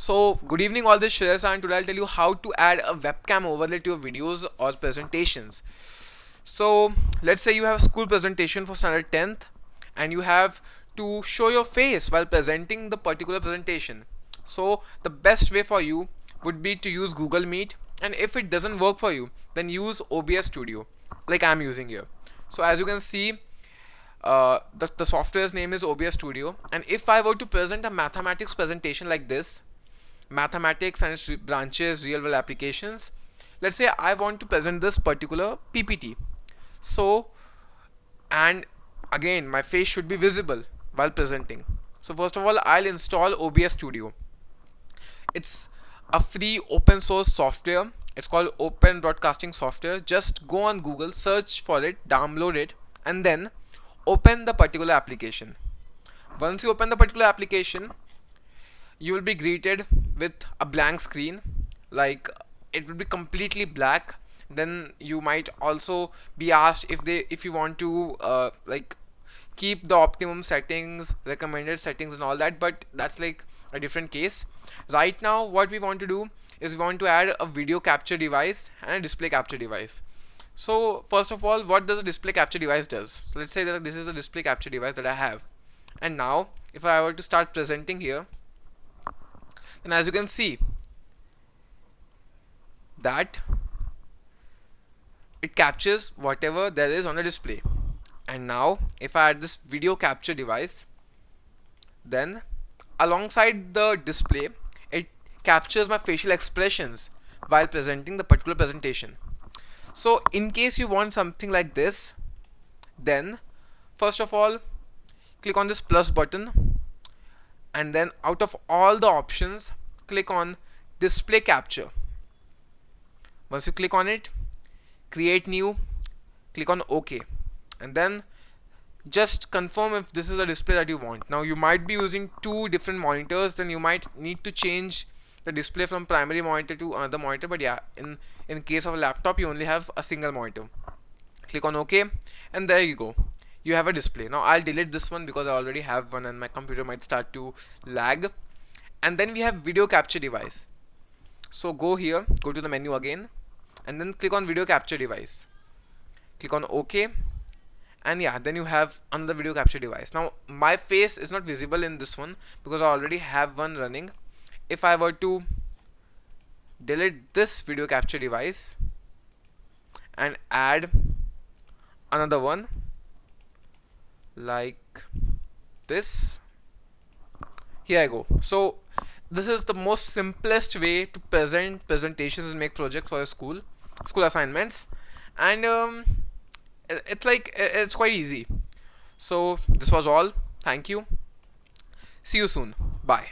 So, good evening all, this Shreyas, and today I'll tell you how to add a webcam overlay to your videos or presentations. So, let's say you have a school presentation for standard 10th and you have to show your face while presenting the particular presentation. So, the best way for you would be to use Google Meet, and if it doesn't work for you, then use OBS Studio like I'm using here. So, as you can see, the software's name is OBS Studio, and if I were to present a mathematics presentation like this, mathematics and its branches, real world applications, let's say I want to present this particular PPT. So, and again, my face should be visible while presenting. So first of all, I'll install OBS Studio. It's a free open source software. It's called Open Broadcasting Software. Just go on Google, search for it, download it, and then open the particular application. Once you open the particular application, you will be greeted with a blank screen, like it will be completely black. Then you might also be asked if you want to like keep the optimum settings, recommended settings and all that, but that's like a different case. Right now what we want to do is we want to add a video capture device and a display capture device. So first of all, what does a display capture device does? So let's say that this is a display capture device that I have, and now if I were to start presenting here, and as you can see that it captures whatever there is on the display. And now if I add this video capture device, then alongside the display it captures my facial expressions while presenting the particular presentation. So in case you want something like this, then first of all click on this plus button, and then out of all the options click on display capture. Once you click on it, create new, click on OK, and then just confirm if this is a display that you want. Now you might be using two different monitors, then you might need to change the display from primary monitor to another monitor, but yeah, in case of a laptop you only have a single monitor. Click on OK, and there you go, you have a display. Now I'll delete this one because I already have one and my computer might start to lag. And then we have video capture device. So go here, go to the menu again, and then click on video capture device, click on OK, and yeah, then you have another video capture device. Now my face is not visible in this one because I already have one running. If I were to delete this video capture device and add another one like this, here I go. So this is the most simplest way to present presentations and make projects for your school assignments, and it's quite easy. So this was all. Thank you. See you soon. Bye.